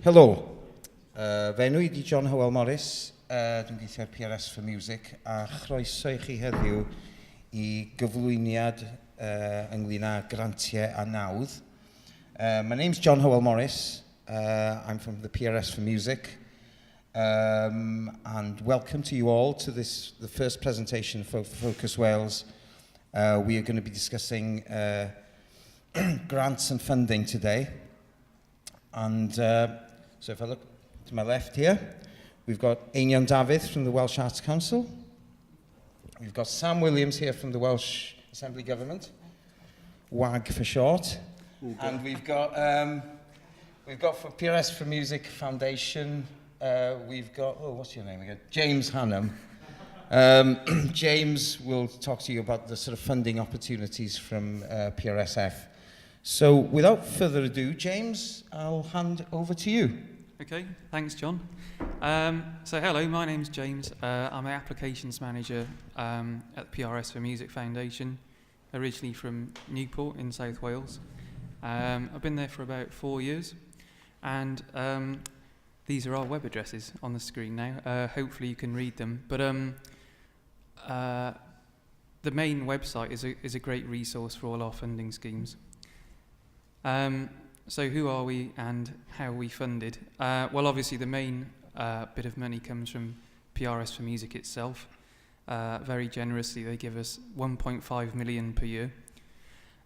Helo, fe enw I di John Hywel Morris, dwi'n gweithio'r PRS for Music, a chroeso I chi heddiw I gyflwyniad ynglyn â grantiau a nawdd. My name's John Hywel Morris, I'm from the PRS for Music, and welcome to you all to this, the first presentation for Focus Wales. We are going to be discussing grants and funding today. And so if I look to my left here, we've got Einion Dafydd from the Welsh Arts Council. We've got Sam Williams here from the Welsh Assembly Government, WAG for short. And we've got for PRS for Music Foundation, we've got, oh, what's your name again? James Hannam. James will talk to you about the sort of funding opportunities from PRSF. So without further ado, James, I'll hand over to you. Okay, thanks, John. So hello, my name's James. I'm an applications manager at the PRS for Music Foundation, originally from Newport in South Wales. I've been there for about 4 years, and these are our web addresses on the screen now. Hopefully you can read them. But the main website is a great resource for all our funding schemes. So who are we and how are we funded? Well, obviously the main bit of money comes from PRS for Music itself. Very generously, they give us 1.5 million per year.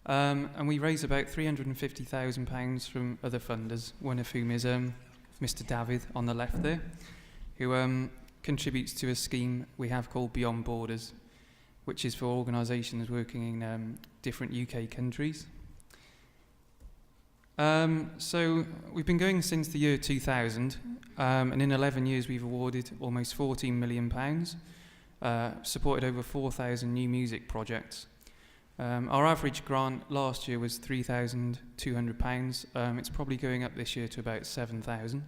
And we raise about £350,000 from other funders, one of whom is Mr. Dafydd on the left there, who contributes to a scheme we have called Beyond Borders, which is for organisations working in different UK countries. So we've been going since the year 2000, and in 11 years we've awarded almost £14 million, supported over 4,000 new music projects. Our average grant last year was £3,200. It's probably going up this year to about 7,000.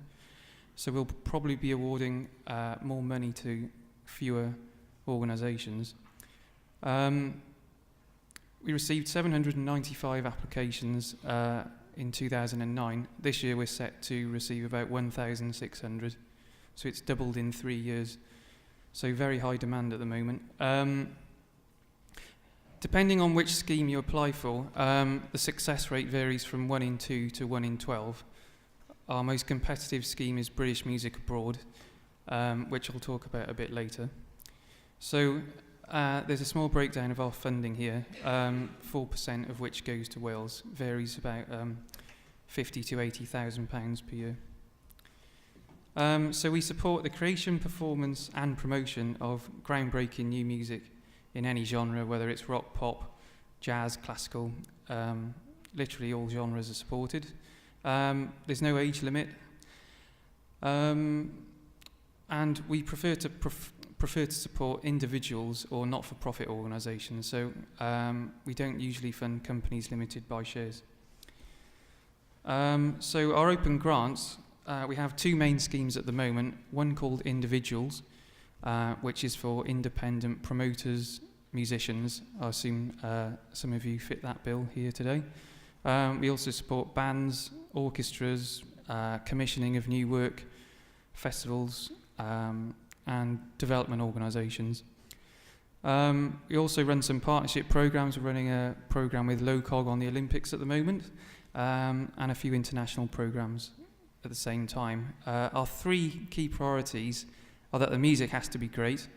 So we'll probably be awarding more money to fewer organisations. We received 795 applications in 2009. This year we're set to receive about 1,600. So it's doubled in 3 years. So very high demand at the moment. Depending on which scheme you apply for, the success rate varies from 1 in 2 to 1 in 12. Our most competitive scheme is British Music Abroad, which I'll talk about a bit later. So there's a small breakdown of our funding here, 4% of which goes to Wales, varies about £50,000 to £80,000 per year. So we support the creation, performance and promotion of groundbreaking new music in any genre, whether it's rock, pop, jazz, classical, literally all genres are supported. There's no age limit, and we prefer to support individuals or not-for-profit organisations, so we don't usually fund companies limited by shares. So our open grants, we have 2 main schemes at the moment, one called Individuals, which is for independent promoters, musicians. I assume some of you fit that bill here today. We also support bands, orchestras, commissioning of new work, festivals, and development organisations. We also run some partnership programmes. We're running a programme with LOCOG on the Olympics at the moment, and a few international programmes at the same time. Our 3 key priorities are that the music has to be great.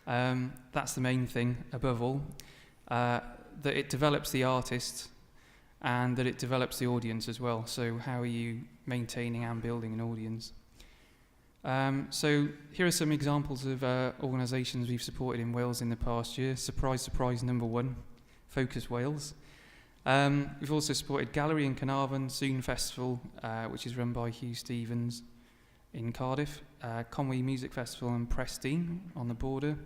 That's the main thing above all. That it develops the artist and that it develops the audience as well. So how are you maintaining and building an audience? So here are some examples of organisations we've supported in Wales in the past year. Surprise, surprise, number 1, Focus Wales. We've also supported Gallery in Carnarvon, Soon Festival, which is run by Hugh Stevens in Cardiff, Conwy Music Festival and Prestine on the border.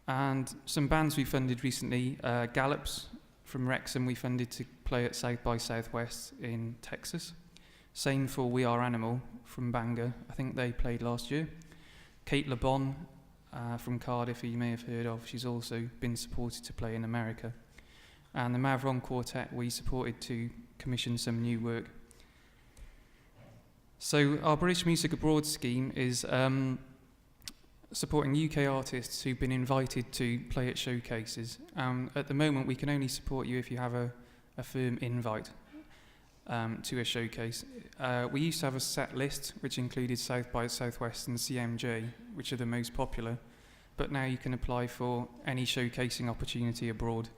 And some bands we funded recently, Gallops from Wrexham we funded to play at South by Southwest in Texas. Same for We Are Animal from Bangor, I think they played last year. Kate LeBon from Cardiff, who you may have heard of, she's also been supported to play in America. And the Mavron Quartet we supported to commission some new work. So our British Music Abroad scheme is supporting UK artists who've been invited to play at showcases. At the moment, we can only support you if you have a firm invite to a showcase. We used to have a set list which included South by Southwest and CMJ, which are the most popular, but now you can apply for any showcasing opportunity abroad.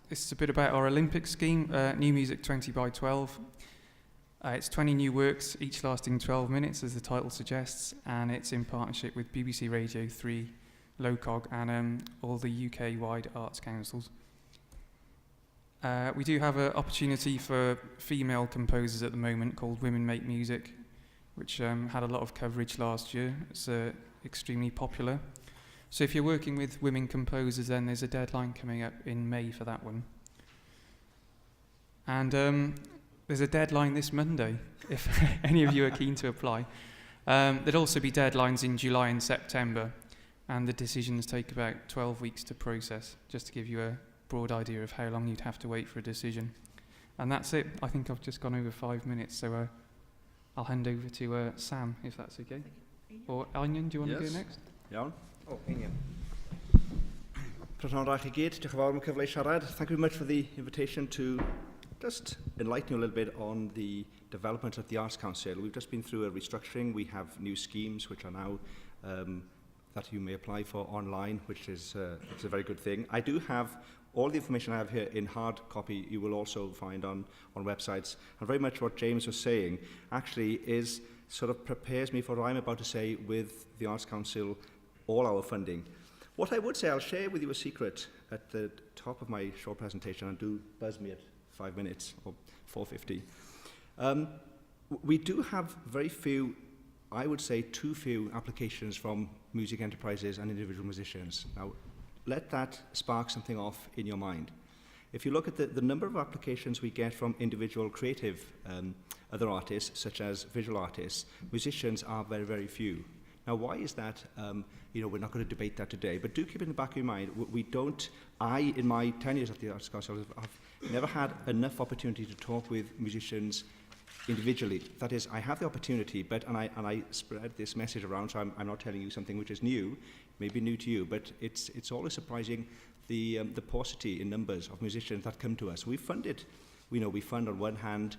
This is a bit about our Olympic scheme, New Music 20 by 12. It's 20 new works, each lasting 12 minutes, as the title suggests, and it's in partnership with BBC Radio 3, LOCOG, and all the UK-wide arts councils. We do have an opportunity for female composers at the moment called Women Make Music, which had a lot of coverage last year. It's extremely popular. So if you're working with women composers, then there's a deadline coming up in May for that one. And there's a deadline this Monday, if any of you are keen to apply. There'd also be deadlines in July and September, and the decisions take about 12 weeks to process, just to give you a broad idea of how long you'd have to wait for a decision. And that's it. I think I've just gone over 5 minutes, so I'll hand over to Sam, if that's okay. Or Anion, do you want to go next? Iawn. Oh, Anion. Prynawn rach I gyd, diolch yn fawr am y cyfle i siarad. Thank you very much for the invitation to just enlighten you a little bit on the development of the Arts Council. We've just been through a restructuring. We have new schemes which are now that you may apply for online, which is it's a very good thing. I do have all the information I have here in hard copy. You will also find on websites. And very much what James was saying actually is sort of prepares me for what I'm about to say with the Arts Council, all our funding. What I would say, I'll share with you a secret at the top of my short presentation, and do buzz me at 5 minutes or 4:50. We do have very few, I would say too few applications from music enterprises and individual musicians. Now, let that spark something off in your mind. If you look at the number of applications we get from individual creative other artists, such as visual artists, musicians are very, very few. Now, why is that? We're not going to debate that today, but do keep in the back of your mind, in my 10 years at the Arts Council, I've never had enough opportunity to talk with musicians individually. That is, I have the opportunity, and I spread this message around, so I'm not telling you something which is new, maybe new to you, but it's always surprising the paucity in numbers of musicians that come to us. We fund on one hand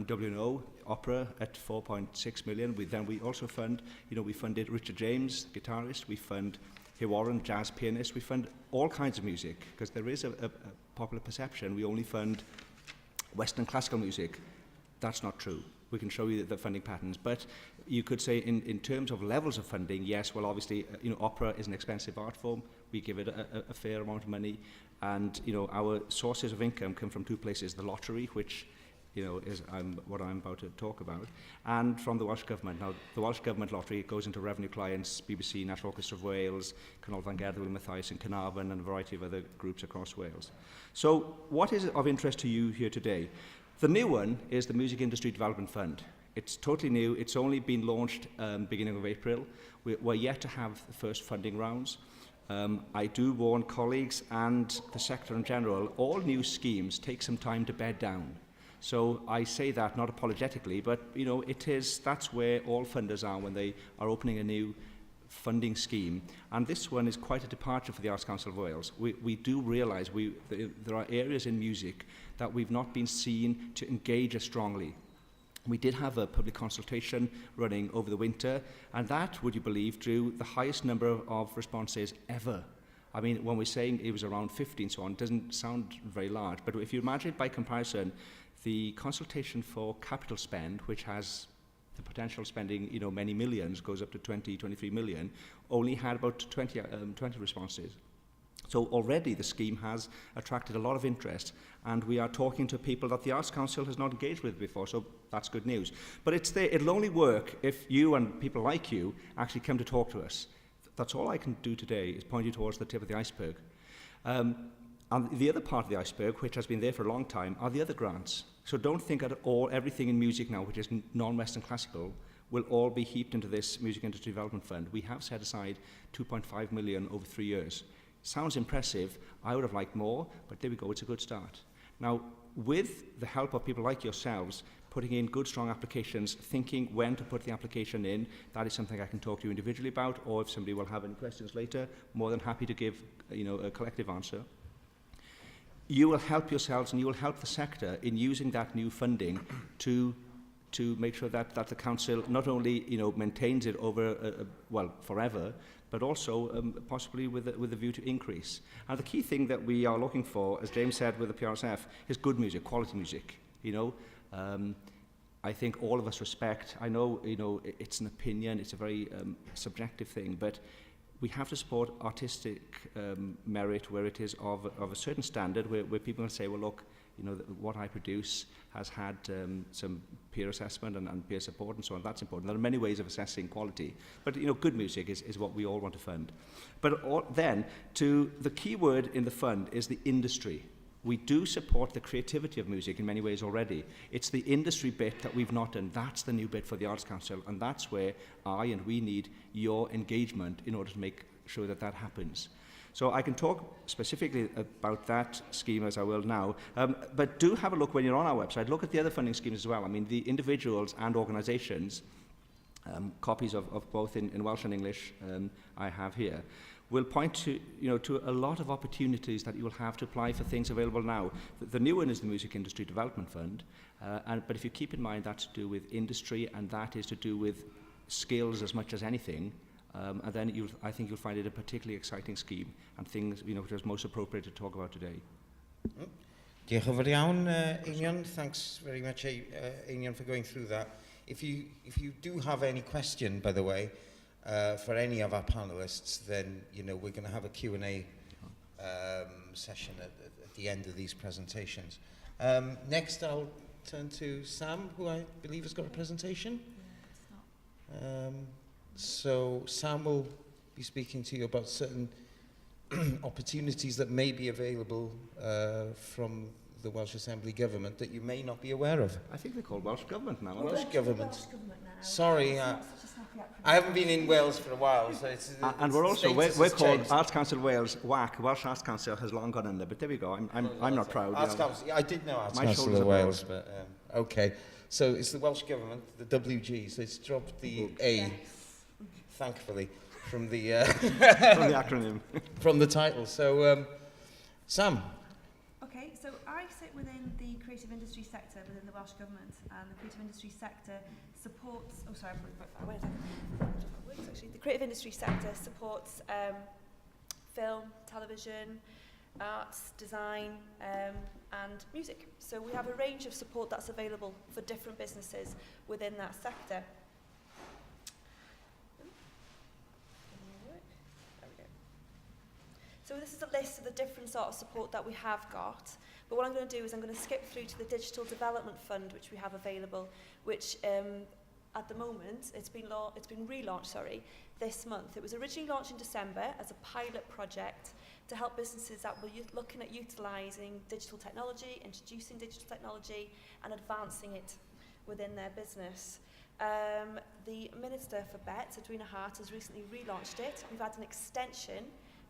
W&O opera at 4.6 million. We also fund, we funded Richard James, guitarist. We fund Hugh Warren, jazz pianist. We fund all kinds of music, because there is a popular perception we only fund Western classical music. That's not true. We can show you the funding patterns, but you could say in terms of levels of funding, yes, well, obviously, opera is an expensive art form. We give it a fair amount of money, and, our sources of income come from two places: the lottery, which, is what I'm about to talk about, and from the Welsh Government. Now, the Welsh Government lottery goes into revenue clients, BBC, National Orchestra of Wales, Canolfan Gerdd, William Mathias and Carnarvon, and a variety of other groups across Wales. So, what is of interest to you here today? The new one is the Music Industry Development Fund. It's totally new. It's only been launched beginning of April. We're yet to have the first funding rounds. I do warn colleagues and the sector in general, all new schemes take some time to bed down. So I say that not apologetically, but that's where all funders are when they are opening a new funding scheme. And this one is quite a departure for the Arts Council of Wales. We do realise there are areas in music that we've not been seen to engage as strongly. We did have a public consultation running over the winter, and that, would you believe, drew the highest number of responses ever. I mean, when we're saying it was around 50 and so on, it doesn't sound very large, but if you imagine it by comparison, the consultation for capital spend, which has the potential spending, many millions, goes up to 23 million, only had about 20 responses. So already the scheme has attracted a lot of interest, and we are talking to people that the Arts Council has not engaged with before, so that's good news. But it'll only work if you and people like you actually come to talk to us. That's all I can do today, is point you towards the tip of the iceberg. And the other part of the iceberg, which has been there for a long time, are the other grants. So don't think at all everything in music now, which is non-Western classical, will all be heaped into this Music Industry Development Fund. We have set aside 2.5 million over 3 years. Sounds impressive. I would have liked more, but there we go, it's a good start. Now, with the help of people like yourselves, putting in good, strong applications, thinking when to put the application in. That is something I can talk to you individually about, or if somebody will have any questions later, more than happy to give a collective answer. You will help yourselves and you will help the sector in using that new funding to make sure that the council not only maintains it over forever, but also possibly with a view to increase. And the key thing that we are looking for, as James said with the PRSF, is good music, quality music. I think all of us respect. I know it's an opinion, it's a very subjective thing, but we have to support artistic merit where it is of a certain standard, where people can say, well, look, what I produce has had some peer assessment and peer support and so on. That's important. There are many ways of assessing quality, but good music is what we all want to fund. But then, the key word in the fund is the industry. We do support the creativity of music in many ways already. It's the industry bit that we've not done. That's the new bit for the Arts Council, and that's where we need your engagement in order to make sure that happens. So I can talk specifically about that scheme as I will now, but do have a look when you're on our website. Look at the other funding schemes as well. I mean, the individuals and organisations, copies of both in Welsh and English I have here, will point to a lot of opportunities that you will have to apply for things available now. The new one is the Music Industry Development Fund, but if you keep in mind that's to do with industry, and that is to do with skills as much as anything, and then I think you'll find it a particularly exciting scheme, and things which is most appropriate to talk about today. Diolch yn fawr iawn, Einion. Thanks very much, Einion, for going through that. If you do have any question, by the way, for any of our panelists, then we're going to have a Q&A session at the end of these presentations. Next, I'll turn to Sam, who I believe has got a presentation. So Sam will be speaking to you about certain opportunities that may be available from the Welsh Assembly Government that you may not be aware of. I think they're called Welsh Government now. Welsh Government. Welsh Government now. Sorry, I haven't been in Wales for a while, so it's and we're also we're called Arts Council Wales. WAC, Welsh Arts Council, has long gone under, but there we go. I'm not proud. Arts Council, I did know Arts Council of Wales, but okay. So it's the Welsh Government, the WG. So it's dropped the A, thankfully, from the from the acronym, from the title. So Sam. Okay, so I sit within the creative industry sector within the Welsh Government, and the creative industry sector supports. Oh, sorry, actually, the creative industry sector supports film, television, arts, design, and music. So we have a range of support that's available for different businesses within that sector. So this is a list of the different sort of support that we have got. But what I'm going to do is I'm going to skip through to the Digital Development Fund, which we have available, which at the moment, it's been relaunched, this month. It was originally launched in December as a pilot project to help businesses that were looking at utilising digital technology, introducing digital technology, and advancing it within their business. The Minister for BET, Edwina Hart, has recently relaunched it. We've had an extension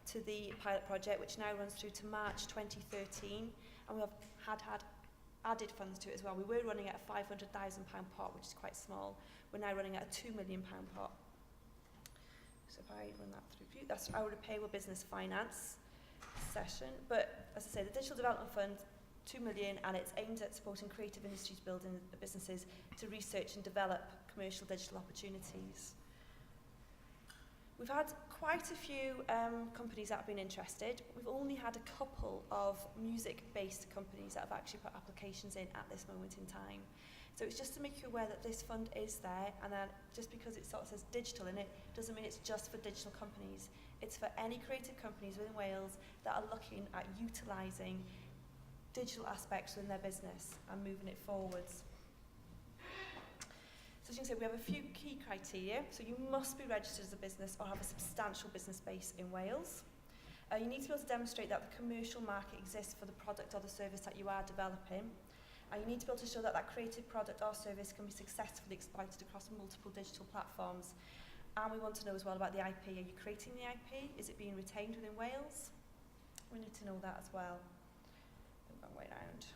to the pilot project, which now runs through to March 2013, and we have had added funds to it as well. We were running at a £500,000 pot, which is quite small. We're now running at a £2 million pot. So if I run that through for you, that's our Repayable Business Finance session. But as I say, the Digital Development Fund, £2 million, and it's aimed at supporting creative industries building businesses to research and develop commercial digital opportunities. We've had quite a few companies that have been interested. We've only had a couple of music-based companies that have actually put applications in at this moment in time. So it's just to make you aware that this fund is there, and then just because it sort of says digital in it, doesn't mean it's just for digital companies. It's for any creative companies within Wales that are looking at utilising digital aspects within their business and moving it forwards. So as you can see, we have a few key criteria. So you must be registered as a business or have a substantial business base in Wales. You need to be able to demonstrate that the commercial market exists for the product or the service that you are developing. And you need to be able to show that that creative product or service can be successfully exploited across multiple digital platforms. And we want to know as well about the IP. Are you creating the IP? Is it being retained within Wales? We need to know that as well. Wrong way round.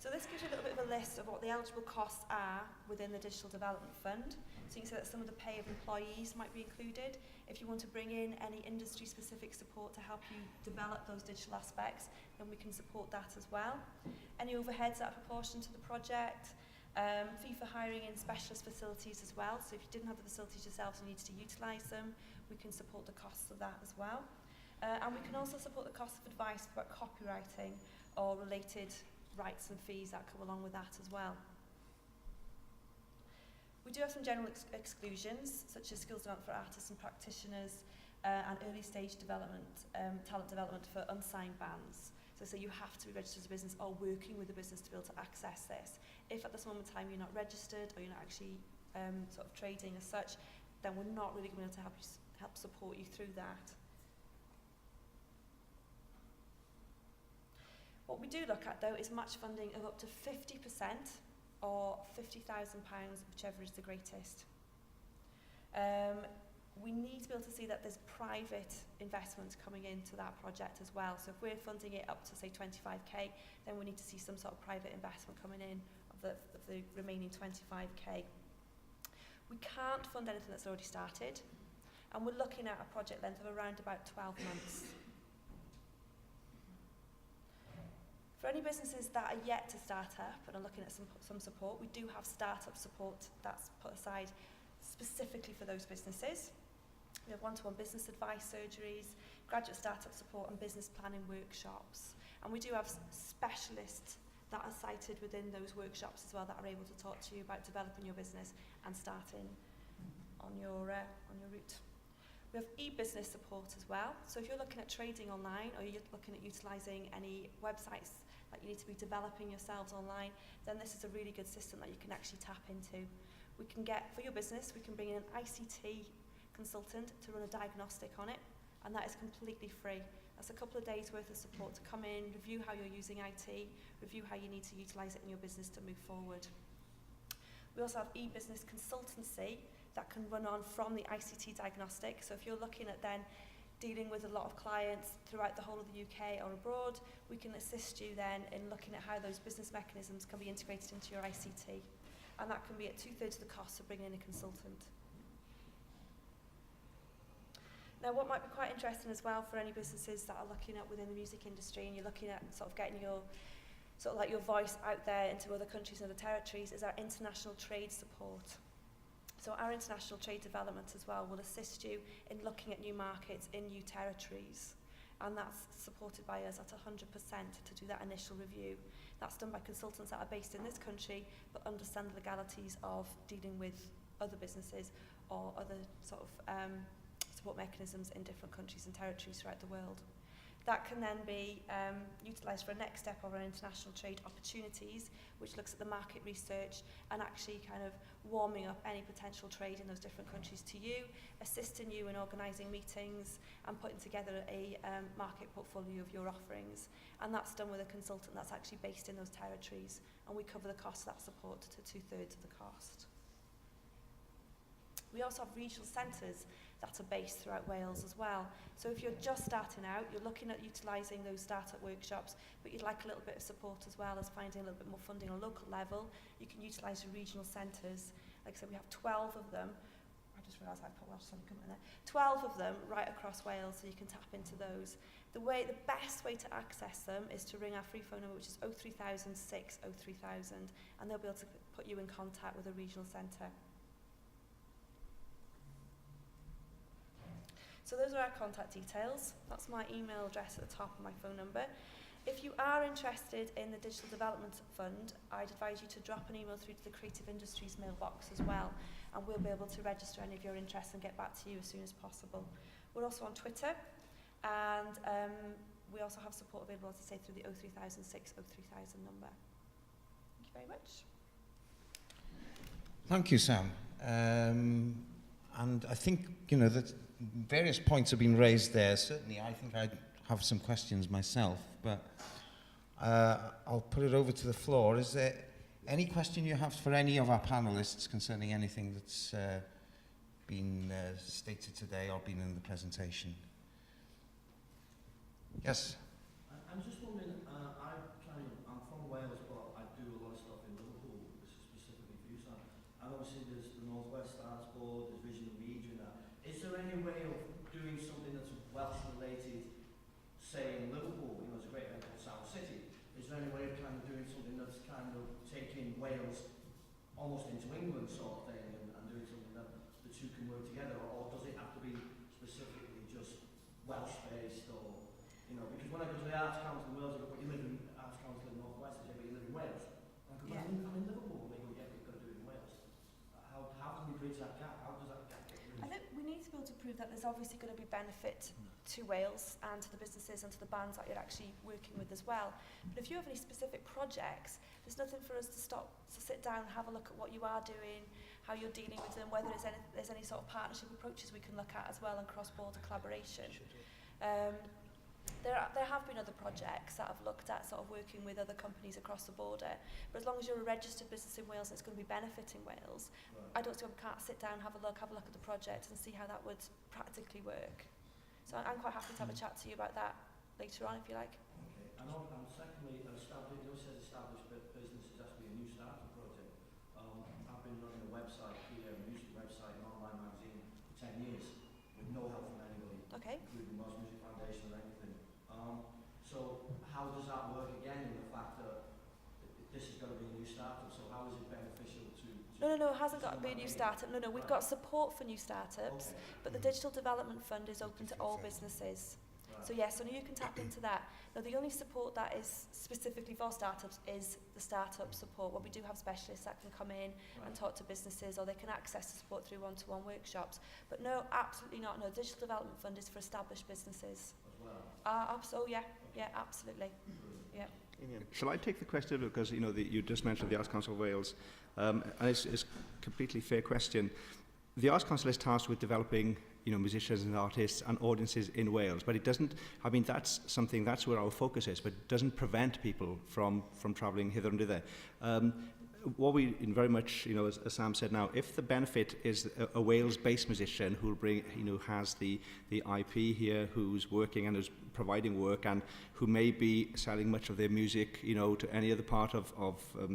So this gives you a little bit of a list of what the eligible costs are within the Digital Development Fund. So you can see that some of the pay of employees might be included. If you want to bring in any industry-specific support to help you develop those digital aspects, then we can support that as well. Any overheads that are proportioned to the project, fee for hiring in specialist facilities as well. So if you didn't have the facilities yourselves and needed to utilise them, we can support the costs of that as well. And we can also support the cost of advice about copywriting or related rights and fees that come along with that as well. We do have some general exclusions, such as skills development for artists and practitioners, and early stage development, talent development for unsigned bands. So you have to be registered as a business or working with a business to be able to access this. If at this moment in time you're not registered or you're not actually sort of trading as such, then we're not really going to be able to help support you through that. What we do look at though is match funding of up to 50% or £50,000, whichever is the greatest. We need to be able to see that there's private investment coming into that project as well. So if we're funding it up to say 25k, then we need to see some sort of private investment coming in of the remaining 25k. We can't fund anything that's already started, and we're looking at a project length of around about 12 months. For any businesses that are yet to start up and are looking at some support, we do have startup support that's put aside specifically for those businesses. We have one-to-one business advice surgeries, graduate startup support and business planning workshops. And we do have specialists that are cited within those workshops as well that are able to talk to you about developing your business and starting on your route. We have e-business support as well. So if you're looking at trading online or you're looking at utilising any websites that you need to be developing yourselves online, then this is a really good system that you can actually tap into. We can get, for your business, we can bring in an ICT consultant to run a diagnostic on it, and that is completely free. That's a couple of days worth of support to come in, review how you're using IT, review how you need to utilise it in your business to move forward. We also have e-business consultancy that can run on from the ICT diagnostic. So if you're looking at then dealing with a lot of clients throughout the whole of the UK or abroad, we can assist you then in looking at how those business mechanisms can be integrated into your ICT. And that can be at 2/3 of the cost of bringing in a consultant. Now, what might be quite interesting as well for any businesses that are looking at within the music industry and you're looking at sort of getting your your voice out there into other countries and other territories is our international trade support. So our international trade development as well will assist you in looking at new markets in new territories. And that's supported by us at 100% to do that initial review. That's done by consultants that are based in this country but understand the legalities of dealing with other businesses or other sort of support mechanisms in different countries and territories throughout the world. That can then be utilised for a next step of our international trade opportunities, which looks at the market research and actually kind of warming up any potential trade in those different countries to you, assisting you in organising meetings and putting together a market portfolio of your offerings. And that's done with a consultant that's actually based in those territories, and we cover the cost of that support to 2/3 of the cost. We also have regional centres that are based throughout Wales as well. So if you're just starting out, you're looking at utilising those startup workshops, but you'd like a little bit of support as well as finding a little bit more funding on a local level, you can utilise your regional centres. Like I said, we have 12 of them. I just realised I put Welsh Government in there. 12 of them right across Wales, so you can tap into those. The best way to access them is to ring our free phone number, which is 03006 03000, and they'll be able to put you in contact with a regional centre. So those are our contact details. That's my email address at the top and my phone number. If you are interested in the Digital Development Fund, I'd advise you to drop an email through to the Creative Industries mailbox as well, and we'll be able to register any of your interests and get back to you as soon as possible. We're also on Twitter, and we also have support available, as I say, through the 03006 03000 number. Thank you very much. Thank you, Sam. And I think, that various points have been raised there. Certainly, I think I'd have some questions myself, but I'll put it over to the floor. Is there any question you have for any of our panelists concerning anything that's been stated today or been in the presentation? Yes? I'm just wondering, I'm from Wales, but I do kind of taking Wales almost into England sort of thing and doing something that the two can work together, or does it have to be specifically just Welsh-based, or, you know, because when I go to the Arts Council in Wales, I go, but you live in Arts Council in North West, I say, but you live in Wales. And I go, but I'm in Liverpool. They go, yeah, but you've got to do it in Wales. How can we bridge that gap? How does that gap get bridged? I think we need to be able to prove that there's obviously going to be benefit to Wales and to the businesses and to the bands that you're actually working with as well. But if you have any specific projects, there's nothing for us to stop to sit down and have a look at what you are doing, how you're dealing with them, whether there's any sort of partnership approaches we can look at as well, and cross-border collaboration. There have been other projects that have looked at sort of working with other companies across the border, but as long as you're a registered business in Wales and it's going to be benefiting Wales, I don't see why we can't sit down, have a look at the project and see how that would practically work. So I'm quite happy to have a chat to you about that later on if you like. Okay. And secondly, it says established businesses has to be a new startup project. I've been running a website here, a music website, an online magazine for 10 years with no help from anybody, Okay. including Welsh Music Foundation or anything. So how does that work again in the fact that this is going to be a new startup? So how is it beneficial to No, it hasn't got to be a new startup. No, we've got support for new startups, but the Digital Development Fund is open to all businesses. So yes, so you can tap into that. Now the only support that is specifically for startups is the startup support, where we do have specialists that can come in and talk to businesses, or they can access the support through one-to-one workshops. But no, absolutely not. No, the Digital Development Fund is for established businesses. as well? Yeah, absolutely. Yeah. Shall I take the question, because you know you just mentioned the Arts Council of Wales, and it's a completely fair question. The Arts Council is tasked with developing, you know, musicians and artists and audiences in Wales, but it doesn't. I mean, that's where our focus is, but it doesn't prevent people from travelling hither and thither. What we very much, you know, as Sam said now, if the benefit is a Wales-based musician who will bring, you know, has the IP here, who's working and is providing work, and who may be selling much of their music, you know, to any other part of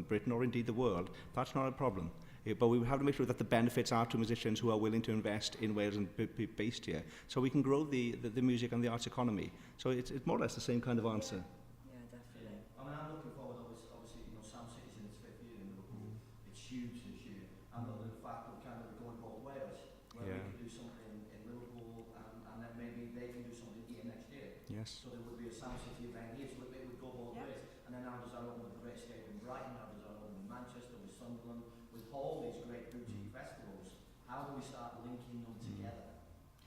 Britain or indeed the world, that's not a problem. But we have to make sure that the benefits are to musicians who are willing to invest in Wales and be based here, so we can grow the music and the arts economy. So it's more or less the same kind of answer. Yeah, definitely. I mean, I'm looking forward, obviously, you know, Sam City's in its 5th year in Liverpool. It's huge this year. And the fact that kind of going both Wales, where we can do something in Liverpool and then maybe they can do something here next year. Yes. So there would be a Sam City event here, so it would go both ways. And then how does that open with the Great Escape in Brighton? How does that open in Manchester, with Sunderland, with all these great boutique festivals? How do we start linking them together?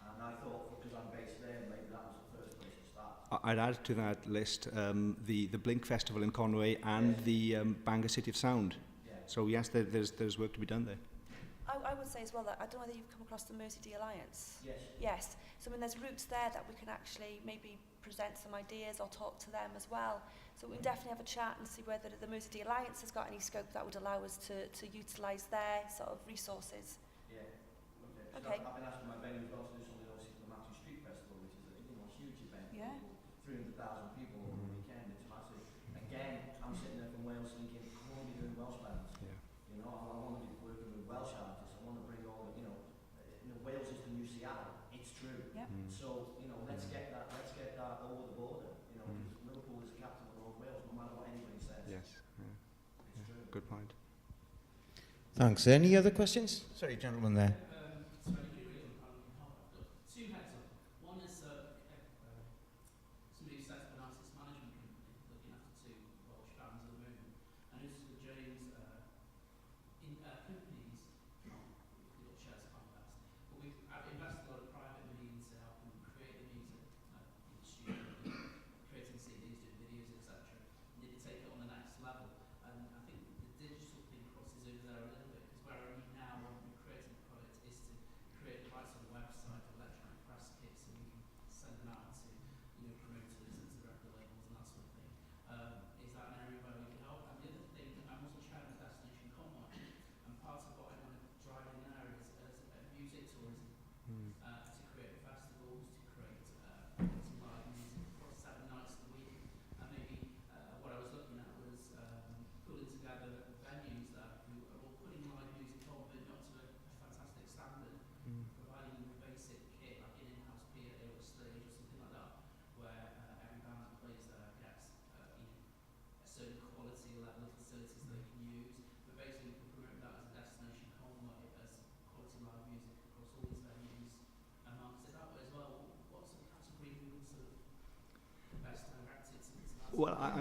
And I thought, because I'm based there, maybe that was the first place to start. I'd add to that list the Blink Festival in Conway and the Bangor City of Sound. Yeah. So yes, there's work to be done there. I would say as well that I don't know whether you've come across the Mersey Alliance. Yes. Yes. So I mean, there's routes there that we can actually maybe present some ideas or talk to them as well. So we can definitely have a chat and see whether the Mersey Alliance has got any scope that would allow us to utilise their sort of resources. Yeah. Okay. I've been asking my venue as well to do something obviously for the Matthew Street Festival, which is a huge event. Yeah. 300,000 people over the weekend. It's massive. Again, I'm sitting there from Wales thinking, I want to be doing Welsh bands. Yeah. You know, I want to be working with Welsh artists. I want to bring all the, you know, Wales is the new Seattle. It's true. Yeah. So, you know, let's get that over the border. You know, because Liverpool is the capital of all Wales, no matter what anybody says. Yes. It's true. Good point. Thanks. Any other questions? Sorry, gentleman there. Two heads up. One is somebody who sets up an artist management company looking after 2 Welsh bands at the moment. And this is the James companies, the shares contest. But I've invested a lot of private money into helping them create the music in the studio, creating CDs, doing videos, etc. Need to take it on the next level. And I think the digital thing crosses over there a little bit, because where I am now when we're creating the product is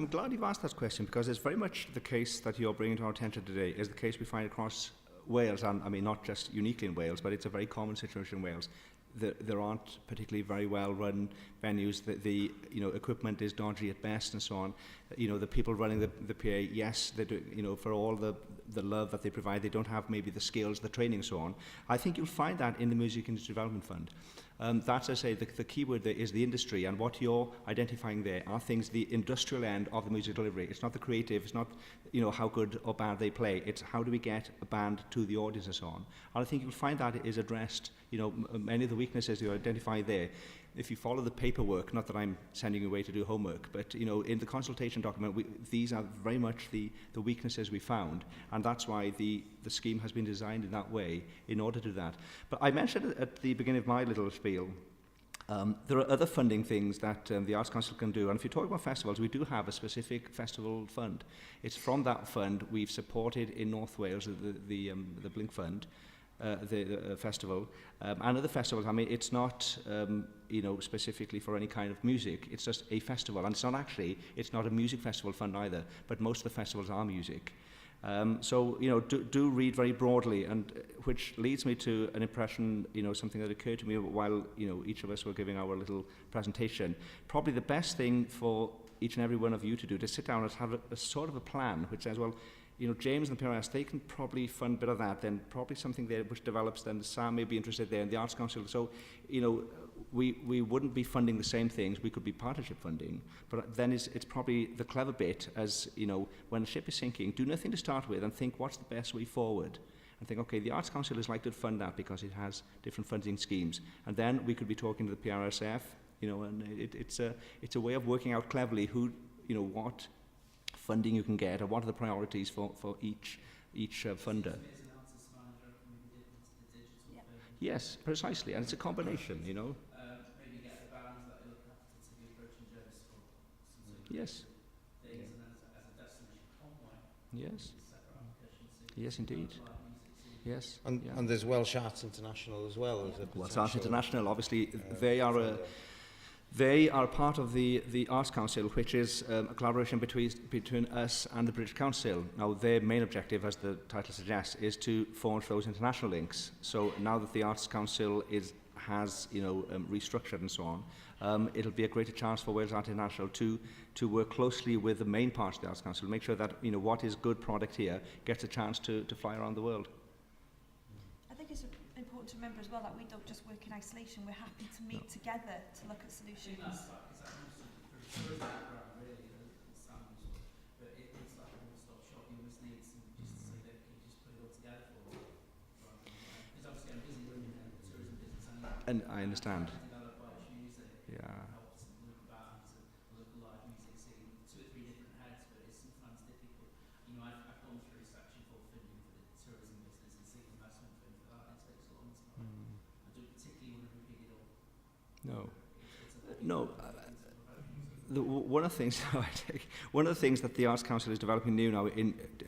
I'm glad you've asked that question, because it's very much the case that you're bringing to our attention today is the case we find across Wales, and I mean not just uniquely in Wales, but it's a very common situation in Wales. There aren't particularly very well run venues. The equipment is dodgy at best, and so on. The people running the PA, yes, they do. For all the love that they provide, they don't have maybe the skills, the training, so on. I think you'll find that in the Music Industry Development Fund. That's, I say, the key word there is the industry, and what you're identifying there are things, the industrial end of the music delivery. It's not the creative, it's not how good or bad they play, it's how do we get a band to the audience and so on. And I think you'll find that is addressed, many of the weaknesses you identify there. If you follow the paperwork, not that I'm sending you away to do homework, but in the consultation document, these are very much the weaknesses we found, and that's why the scheme has been designed in that way in order to do that. But I mentioned at the beginning of my little spiel, there are other funding things that the Arts Council can do, and if you talk about festivals, we do have a specific festival fund. It's from that fund we've supported in North Wales the Blink Fund, the festival, and other festivals. I mean, it's not specifically for any kind of music. It's just a festival, and it's not a music festival fund either. But most of the festivals are music. So do read very broadly, and which leads me to an impression, something that occurred to me while each of us were giving our little presentation. Probably the best thing for each and every one of you to do to sit down and have a sort of a plan which says, well, James and the PRS, they can probably fund a bit of that, then probably something there which develops, then Sam may be interested there, and the Arts Council. So, we wouldn't be funding the same things, we could be partnership funding, but then it's probably the clever bit, as, when the ship is sinking, do nothing to start with and think what's the best way forward. And think, okay, the Arts Council is likely to fund that because it has different funding schemes. And then we could be talking to the PRSF, and it's a way of working out cleverly who, what funding you can get, or what are the priorities for each funder. Yes, precisely, and it's a combination, Maybe get a band that look after to be approaching Jones for some Yes. things, and then as a destination convoy. Yes. Separate application. Yes, indeed. Yes. And there's Welsh Arts International as well. As a Welsh Arts International, obviously, they are part of the Arts Council, which is a collaboration between us and the British Council. Now, their main objective, as the title suggests, is to forge those international links. So now that the Arts Council has restructured and so on, it'll be a greater chance for Wales Arts International to work closely with the main parts of the Arts Council, make sure that what is good product here gets a chance to fly around the world. I think it's important to remember as well that we don't just work in isolation. We're happy to meet together to look at solutions. And I understand. Yeah. No. One of the things that the Arts Council is developing new now,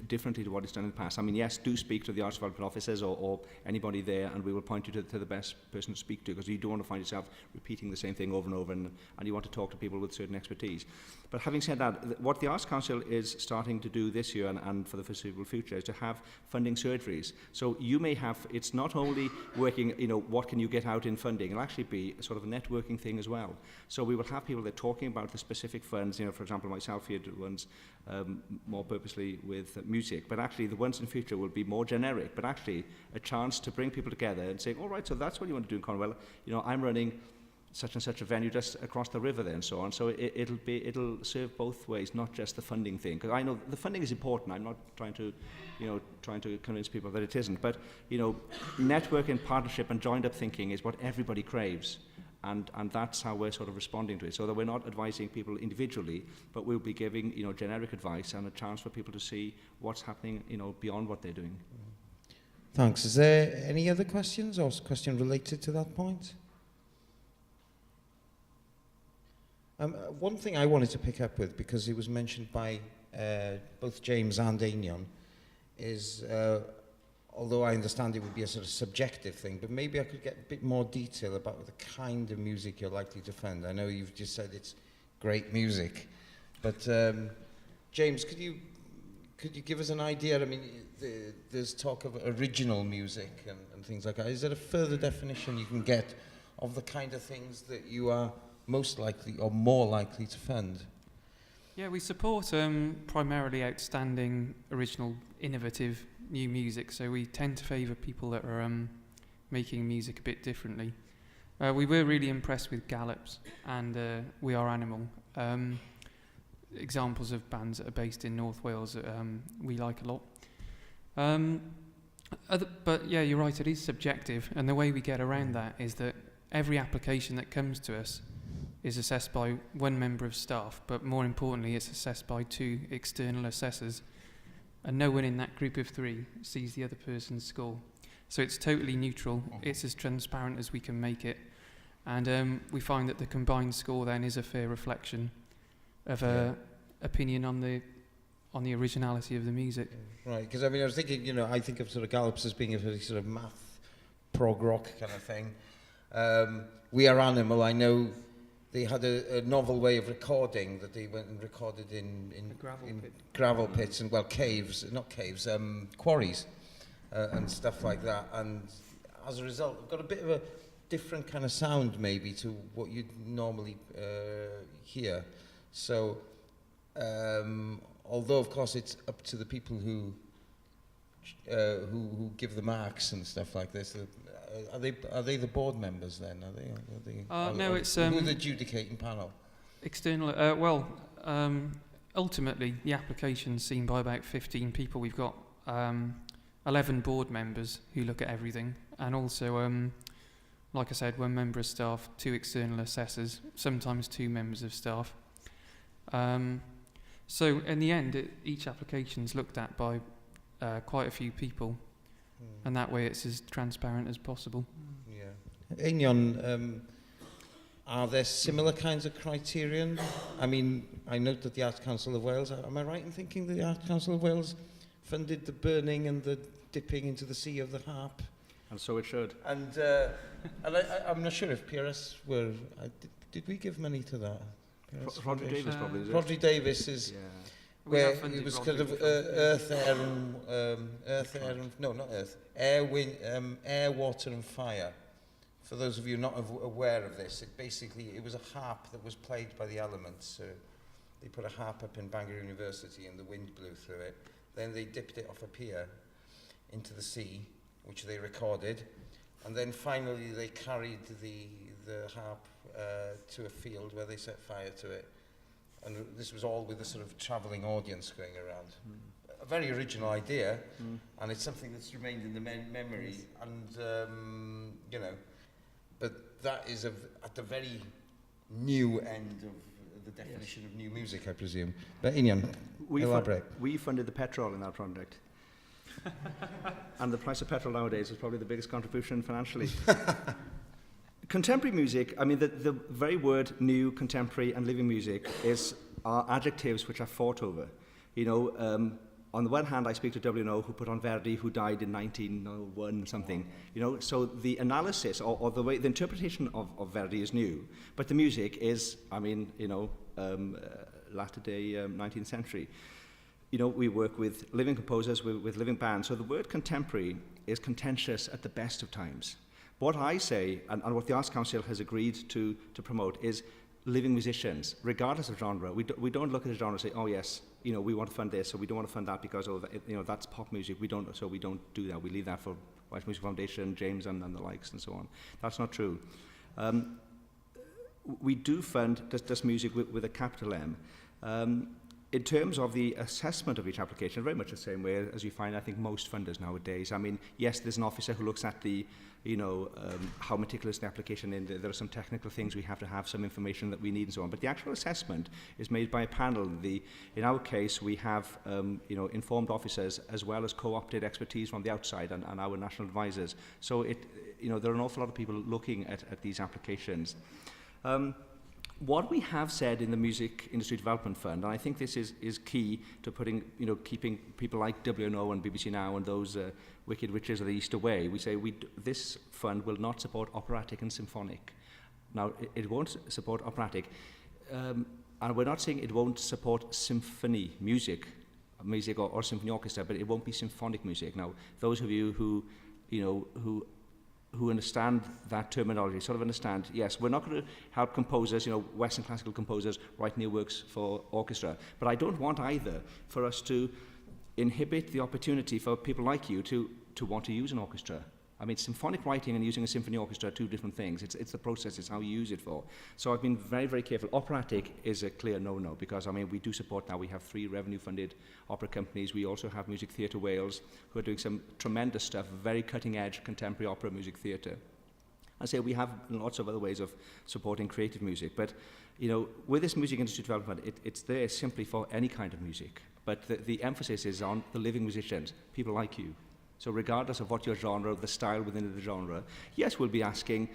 differently to what it's done in the past. I mean, yes, do speak to the Arts Development Officers or anybody there, and we will point you to the best person to speak to, because you don't want to find yourself repeating the same thing over and over, and you want to talk to people with certain expertise. But having said that, what the Arts Council is starting to do this year and for the foreseeable future is to have funding surgeries. So you may have, it's not only working, what can you get out in funding, it'll actually be sort of a networking thing as well. So we will have people that are talking about the specific funds, for example, myself here, the ones more purposely with music, but actually the ones in future will be more generic, but actually a chance to bring people together and say, all right, so that's what you want to do in Cornwall. I'm running such and such a venue just across the river there and so on. So it'll serve both ways, not just the funding thing. Because I know the funding is important. I'm not trying to convince people that it isn't. But, networking, partnership and joined up thinking is what everybody craves. And that's how we're sort of responding to it. So that we're not advising people individually, but we'll be giving, generic advice and a chance for people to see what's happening, beyond what they're doing. Thanks. Is there any other questions or question related to that point? One thing I wanted to pick up with, because it was mentioned by both James and Einion, is although I understand it would be a sort of subjective thing, but maybe I could get a bit more detail about the kind of music you're likely to fund. I know you've just said it's great music, but James, could you give us an idea? I mean, there's talk of original music and things like that. Is there a further definition you can get of the kind of things that you are most likely or more likely to fund? Yeah, we support primarily outstanding, original, innovative new music. So we tend to favour people that are making music a bit differently. We were really impressed with Gallops and We Are Animal. Examples of bands that are based in North Wales that we like a lot. But yeah, you're right, it is subjective, and the way we get around that is that every application that comes to us is assessed by one member of staff, but more importantly, it's assessed by 2 external assessors, and no one in that group of 3 sees the other person's score. So it's totally neutral, it's as transparent as we can make it, and we find that the combined score then is a fair reflection of opinion on the originality of the music. Right, because I mean, I was thinking, you know, I think of sort of Gallops as being a very sort of math, prog rock kind of thing. We Are Animal, I know they had a novel way of recording that they went and recorded in gravel pits and, well, caves, not caves, quarries and stuff like that. And as a result, we've got a bit of a different kind of sound maybe to what you'd normally hear. So, although of course it's up to the people who give the marks and stuff like this, are they the board members then? No, it's who's the adjudicating panel? External. Ultimately, the application's seen by about 15 people. We've got 11 board members who look at everything, and also, like I said, 1 member of staff, 2 external assessors, sometimes 2 members of staff. So in the end, each application's looked at by quite a few people, and that way it's as transparent as possible. Yeah. Einion, are there similar kinds of criterion? I mean, I note that the Arts Council of Wales, am I right in thinking that the Arts Council of Wales funded the burning and the dipping into the sea of the harp? And so it should. And I'm not sure if PRS were... did we give money to that? Rodri Davis probably, is it? Rodri Davis is... Yeah. Where it was kind of earth, air and... No, not earth. Air, wind, air, water and fire. For those of you not aware of this, it was a harp that was played by the elements. So they put a harp up in Bangor University and the wind blew through it. Then they dipped it off a pier into the sea, which they recorded. And then finally they carried the harp to a field where they set fire to it. And this was all with a sort of travelling audience going around. A very original idea, and it's something that's remained in the memory. And, you know, but that is at the very new end of the definition of new music, I presume. But Einion, elaborate. We funded the petrol in that project. And the price of petrol nowadays is probably the biggest contribution financially. Contemporary music, I mean, the very word new, contemporary and living music are adjectives which are fought over. You know, on the one hand, I speak to WNO, who put on Verdi, who died in 1901 something. You know, so the analysis or the interpretation of Verdi is new, but the music is, I mean, you know, latter day 19th century. You know, we work with living composers, with living bands. So the word contemporary is contentious at the best of times. What I say, and what the Arts Council has agreed to promote, is living musicians, regardless of genre. We don't look at a genre and say, oh yes, you know, we want to fund this, or we don't want to fund that because, you know, that's pop music. We don't do that. We leave that for Welsh Music Foundation, James, and the likes, and so on. That's not true. We do fund this music with a capital M. In terms of the assessment of each application, very much the same way as you find, I think, most funders nowadays. I mean, yes, there's an officer who looks at the, you know, how meticulous the application is. There are some technical things we have to have, some information that we need and so on. But the actual assessment is made by a panel. In our case, we have, you know, informed officers as well as co-opted expertise from the outside and our national advisors. So, you know, there are an awful lot of people looking at these applications. What we have said in the Music Industry Development Fund, and I think this is key to putting, you know, keeping people like WNO and BBC Now and those wicked witches of the East away, we say this fund will not support operatic and symphonic. Now, it won't support operatic. And we're not saying it won't support symphony music or symphony orchestra, but it won't be symphonic music. Now, those of you who, who understand that terminology, sort of understand, yes, we're not going to help composers, Western classical composers, write new works for orchestra. But I don't want either for us to inhibit the opportunity for people like you to want to use an orchestra. I mean, symphonic writing and using a symphony orchestra are two different things. It's the process, it's how you use it for. So I've been very, very careful. Operatic is a clear no-no because, I mean, we do support now. We have 3 revenue-funded opera companies. We also have Music Theatre Wales, who are doing some tremendous stuff, very cutting-edge contemporary opera music theatre. I say we have lots of other ways of supporting creative music. But, with this music industry development, it's there simply for any kind of music. But the emphasis is on the living musicians, people like you. So regardless of what your genre, the style within the genre, yes, we'll be asking,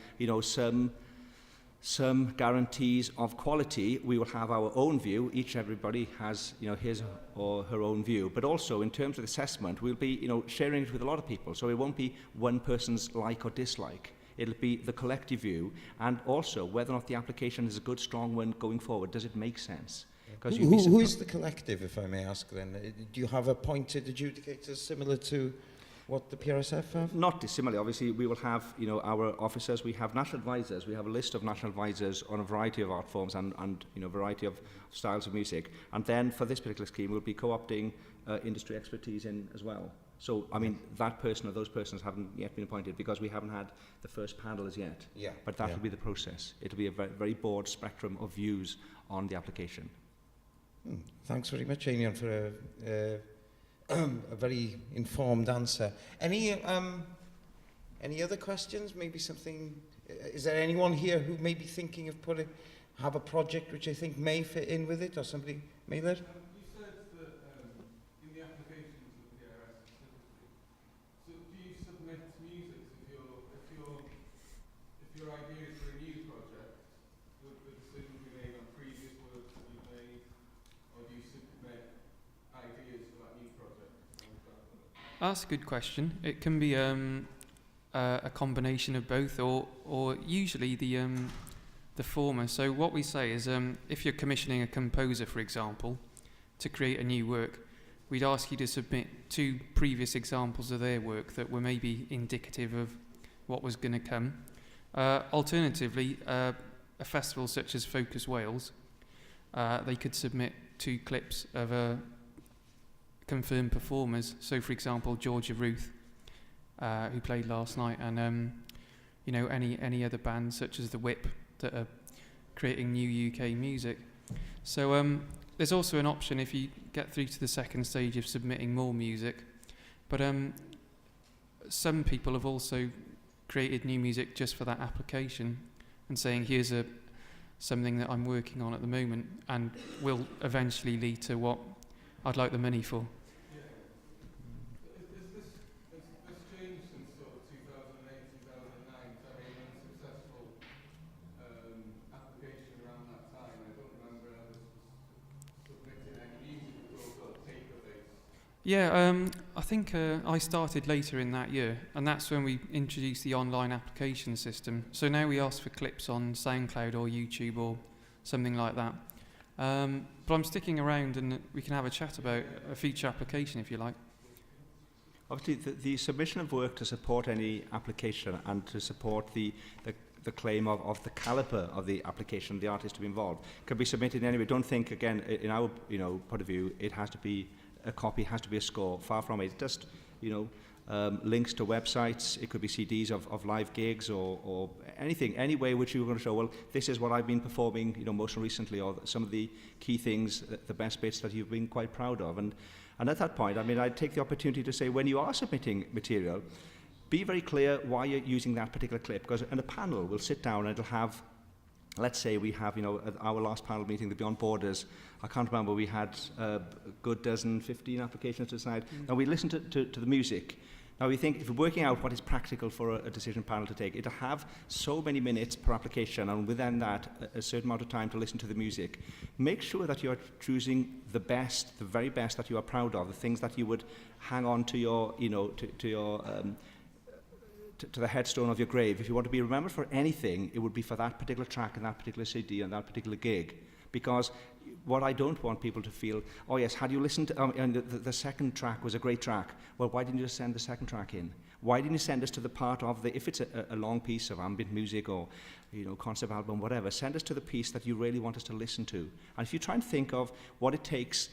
some guarantees of quality. We will have our own view. Everybody has, his or her own view. But also, in terms of assessment, we'll be, sharing it with a lot of people. So it won't be one person's like or dislike. It'll be the collective view, and also whether or not the application is a good, strong one going forward. Does it make sense? Who is the collective, if I may ask then? Do you have appointed adjudicators similar to what the PRSF have? Not dissimilar. Obviously, we will have, our officers. We have national advisors. We have a list of national advisors on a variety of art forms and variety of styles of music. And then for this particular scheme, we'll be co-opting industry expertise in as well. So, I mean, that person or those persons haven't yet been appointed because we haven't had the first panel as yet. Yeah. But that will be the process. It'll be a very, very broad spectrum of views on the application. Thanks very much, Anion, for a very informed answer. Any other questions? Maybe something. Is there anyone here who may be thinking of have a project which I think may fit in with it, or somebody may let? You said that in the application to the PRS specifically. So do you submit music if your idea is for a new project? Would the decision be made on previous works that you've made, or do you submit ideas for that new project? That's a good question. It can be a combination of both, or usually the former. So what we say is, if you're commissioning a composer, for example, to create a new work, we'd ask you to submit 2 previous examples of their work that were maybe indicative of what was going to come. Alternatively, a festival such as Focus Wales, they could submit 2 clips of confirmed performers. So, for example, Georgia Ruth, who played last night, and any other bands such as the Whip that are creating new UK music. So there's also an option if you get through to the second stage of submitting more music. But some people have also created new music just for that application and saying, here's something that I'm working on at the moment and will eventually lead to what I'd like the money for. Yeah, I think I started later in that year, and that's when we introduced the online application system. So now we ask for clips on SoundCloud or YouTube or something like that. But I'm sticking around, and we can have a chat about a future application if you like. Obviously, the submission of work to support any application and to support the claim of the caliber of the application, the artist to be involved, can be submitted anyway. Don't think, again, in our point of view, it has to be a copy, has to be a score. Far from it. Just, links to websites. It could be CDs of live gigs or anything, any way which you're going to show, well, this is what I've been performing, most recently, or some of the key things, the best bits that you've been quite proud of. And at that point, I mean, I'd take the opportunity to say, when you are submitting material, be very clear why you're using that particular clip, because in a panel, we'll sit down and it'll have, let's say we have, at our last panel meeting, the Beyond Borders, I can't remember, we had a good 15 applications to decide. Now, we listen to the music. Now, we think, if we're working out what is practical for a decision panel to take, it'll have so many minutes per application, and within that, a certain amount of time to listen to the music. Make sure that you're choosing the best, the very best that you are proud of, the things that you would hang on to your, to the headstone of your grave. If you want to be remembered for anything, it would be for that particular track and that particular CD and that particular gig. Because what I don't want people to feel, oh yes, had you listened to, and the second track was a great track. Well, why didn't you just send the second track in? Why didn't you send us to the part of if it's a long piece of ambient music or, concept album, whatever, send us to the piece that you really want us to listen to. And if you try and think of what it takes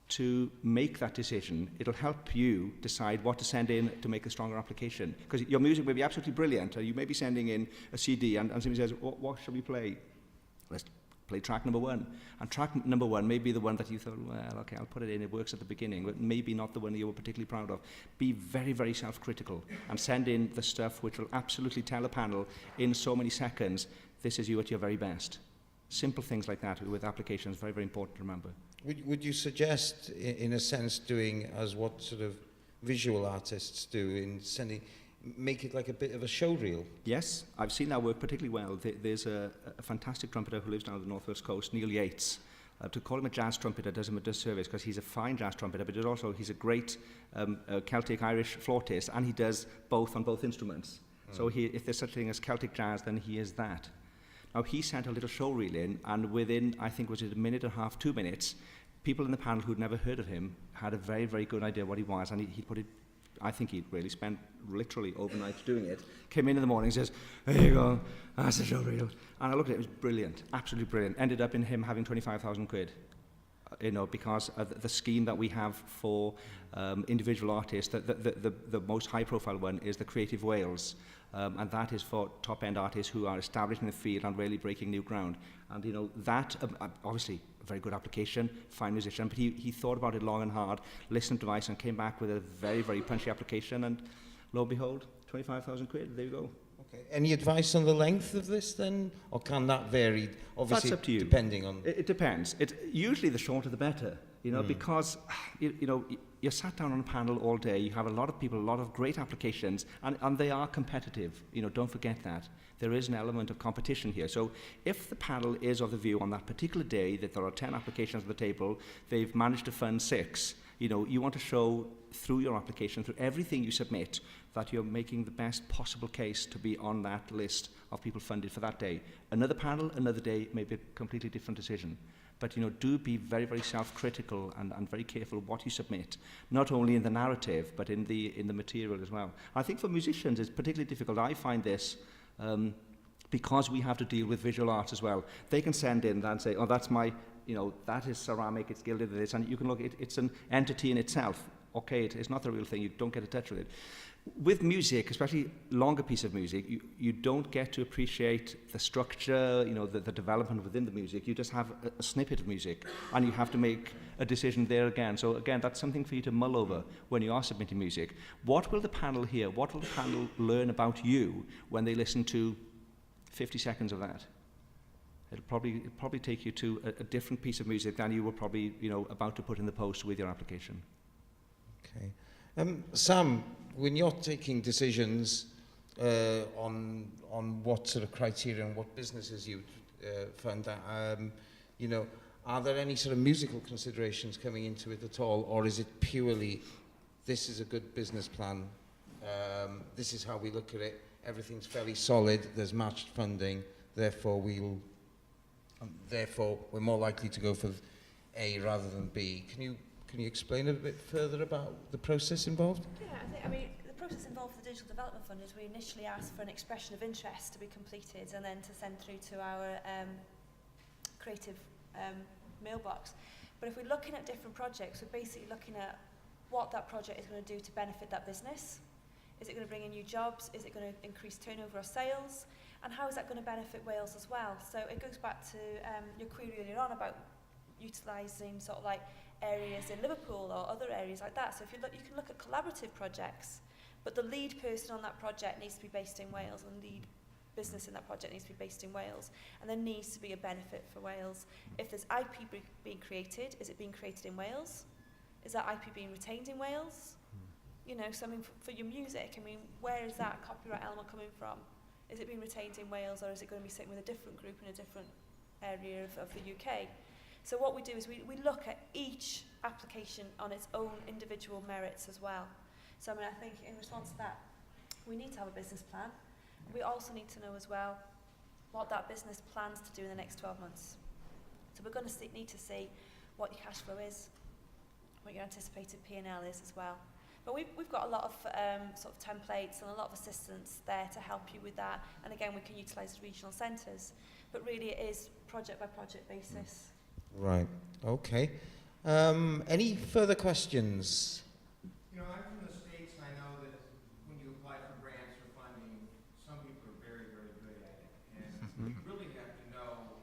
to make that decision, it'll help you decide what to send in to make a stronger application. Because your music may be absolutely brilliant, or you may be sending in a CD and somebody says, what shall we play? Let's play track number 1. And track number 1 may be the one that you thought, well, okay, I'll put it in, it works at the beginning, but maybe not the one that you were particularly proud of. Be very, very self-critical and send in the stuff which will absolutely tell a panel in so many seconds, this is you at your very best. Simple things like that with applications, very, very important to remember. Would you suggest, in a sense, doing as what sort of visual artists do in sending, make it like a bit of a show reel? Yes, I've seen that work particularly well. There's a fantastic trumpeter who lives down the northwest coast, Neil Yates. To call him a jazz trumpeter does him a disservice because he's a fine jazz trumpeter, but he's a great Celtic Irish flautist, and he does both on both instruments. So if there's such a thing as Celtic jazz, then he is that. Now, he sent a little show reel in, and within, I think, was it a minute and a half, 2 minutes, people in the panel who'd never heard of him had a very, very good idea what he was, and he put it, I think he'd really spent literally overnight doing it. Came in the morning and says, there you go, that's a show reel. And I looked at it, it was brilliant, absolutely brilliant. Ended up in him having 25,000 quid. Because of the scheme that we have for individual artists, the most high-profile one is the Creative Wales, and that is for top-end artists who are established in the field and really breaking new ground. And that obviously a very good application, fine musician, but he thought about it long and hard, listened to advice, and came back with a very, very punchy application. And lo and behold, 25,000 quid. There you go. Okay. Any advice on the length of this then, or can that vary? Obviously, that's up to you. Depending on. It depends. Usually the shorter the better. Because you're sat down on a panel all day. You have a lot of people, a lot of great applications, and they are competitive. Don't forget that. There is an element of competition here. So if the panel is of the view on that particular day that there are 10 applications on the table, they've managed to fund 6, you want to show through your application, through everything you submit, that you're making the best possible case to be on that list of people funded for that day. Another panel, another day, may be a completely different decision. But do be very, very self-critical and very careful what you submit, not only in the narrative, but in the material as well. I think for musicians it's particularly difficult. I find this because we have to deal with visual arts as well. They can send in and say, oh, that's my, that is ceramic, it's gilded with this, and you can look, it's an entity in itself. Okay, it's not the real thing, you don't get in touch with it. With music, especially longer piece of music, you don't get to appreciate the structure, the development within the music. You just have a snippet of music, and you have to make a decision there again. So again, that's something for you to mull over when you are submitting music. What will the panel hear? What will the panel learn about you when they listen to 50 seconds of that? It'll probably take you to a different piece of music than you were probably about to put in the post with your application. Okay. Sam, when you're taking decisions on what sort of criteria and what businesses you fund, are there any sort of musical considerations coming into it at all, or is it purely, this is a good business plan, this is how we look at it, everything's fairly solid, there's matched funding, therefore we're more likely to go for A rather than B. Can you explain a bit further about the process involved? Yeah, the process involved with the Digital Development Fund is we initially asked for an expression of interest to be completed and then to send through to our creative mailbox. But if we're looking at different projects, we're basically looking at what that project is going to do to benefit that business. Is it going to bring in new jobs? Is it going to increase turnover or sales? And how is that going to benefit Wales as well? So it goes back to your query earlier on about utilising sort of like areas in Liverpool or other areas like that. So if you can look at collaborative projects, but the lead person on that project needs to be based in Wales, and the lead business in that project needs to be based in Wales, and there needs to be a benefit for Wales. If there's IP being created, is it being created in Wales? Is that IP being retained in Wales? Something for your music. Where is that copyright element coming from? Is it being retained in Wales, or is it going to be sitting with a different group in a different area of the UK? So what we do is we look at each application on its own individual merits as well. So I think in response to that, we need to have a business plan. We also need to know as well what that business plans to do in the next 12 months. So we're going to need to see what your cash flow is, what your anticipated P&L is as well. But we've got a lot of sort of templates and a lot of assistance there to help you with that. And again, we can utilise the regional centres. But really it is project by project basis. Right, okay. Any further questions? You know, I'm from the States, and I know that when you apply for grants or funding, some people are very, very good at it. And you really have to know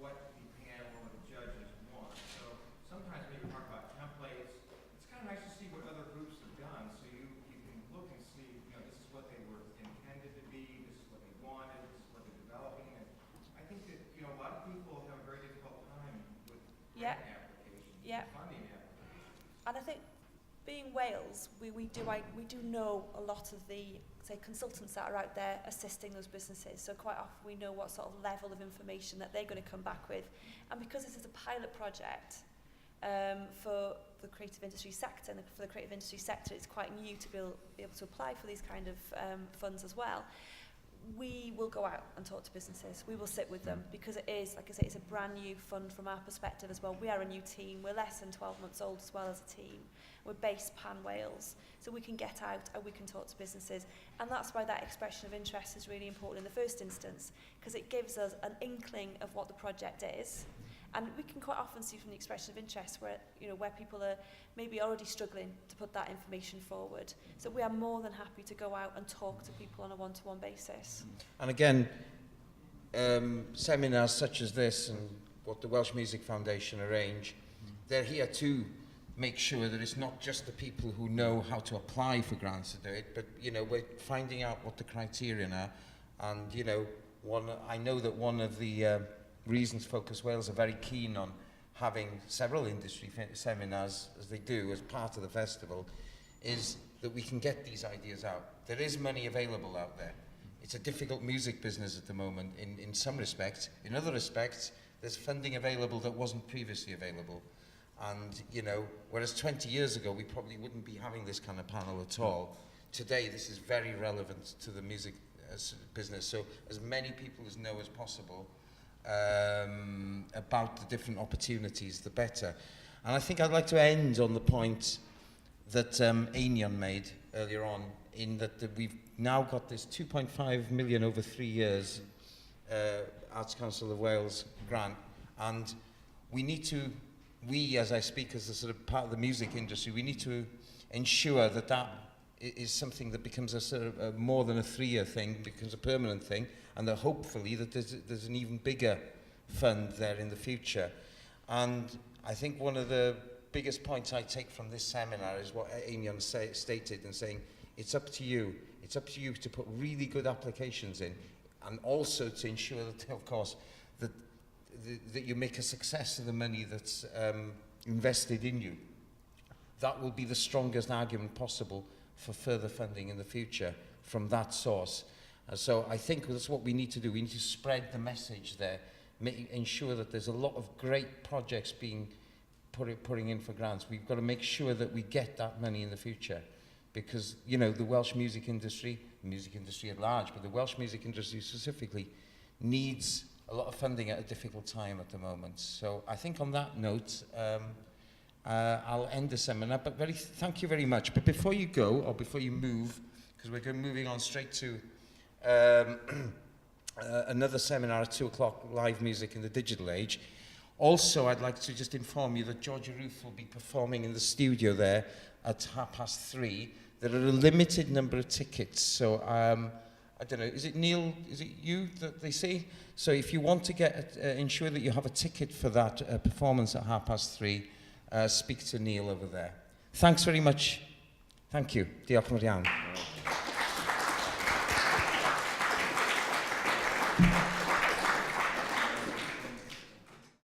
what the panel or the judges want. So sometimes when you talk about templates, it's kind of nice to see what other groups have done. So you can look and see, you know, this is what they were intended to be, this is what they wanted, this is what they're developing. And I think that, you know, a lot of people have a very difficult time with grant applications, Yeah. funding applications. And I think being Wales, we do know a lot of the, say, consultants that are out there assisting those businesses. So quite often we know what sort of level of information that they're going to come back with. And because this is a pilot project for the creative industry sector, and for the creative industry sector it's quite new to be able to apply for these kind of funds as well. We will go out and talk to businesses. We will sit with them because it is, like I say, it's a brand new fund from our perspective as well. We are a new team. We're less than 12 months old as well as a team. We're based pan-Wales. So we can get out and we can talk to businesses. And that's why that expression of interest is really important in the first instance, because it gives us an inkling of what the project is. And we can quite often see from the expression of interest where, you know, where people are maybe already struggling to put that information forward. So we are more than happy to go out and talk to people on a one-to-one basis. And again, seminars such as this and what the Welsh Music Foundation arrange, they're here to make sure that it's not just the people who know how to apply for grants to do it, but, you know, we're finding out what the criteria are. And, you know, I know that one of the reasons Focus Wales are very keen on having several industry seminars, as they do, as part of the festival, is that we can get these ideas out. There is money available out there. It's a difficult music business at the moment in some respects. In other respects, there's funding available that wasn't previously available. And, you know, whereas 20 years ago we probably wouldn't be having this kind of panel at all, today this is very relevant to the music business. So as many people as know as possible about the different opportunities, the better. And I think I'd like to end on the point that Einion made earlier on, in that we've now got this 2.5 million over 3 years Arts Council of Wales grant, and we need to, as I speak as a sort of part of the music industry, we need to ensure that that is something that becomes a sort of more than a 3-year thing, becomes a permanent thing, and that hopefully that there's an even bigger fund there in the future. And I think one of the biggest points I take from this seminar is what Einion stated, and saying it's up to you. It's up to you to put really good applications in, and also to ensure that, of course, that you make a success of the money that's invested in you. That will be the strongest argument possible for further funding in the future from that source. So I think that's what we need to do. We need to spread the message there, ensure that there's a lot of great projects being putting in for grants. We've got to make sure that we get that money in the future, because, you know, the Welsh music industry at large, but the Welsh music industry specifically needs a lot of funding at a difficult time at the moment. So I think on that note, I'll end the seminar, but thank you very much. But before you go, or before you move, because we're moving on straight to another seminar at 2 o'clock, live music in the digital age. Also, I'd like to just inform you that Georgia Ruth will be performing in the studio there at 3:30. There are a limited number of tickets, so I don't know, is it Neil, is it you that they see? So if you want to get, ensure that you have a ticket for that performance at 3:30, speak to Neil over there. Thanks very much. Thank you. Diolch yn fawr iawn.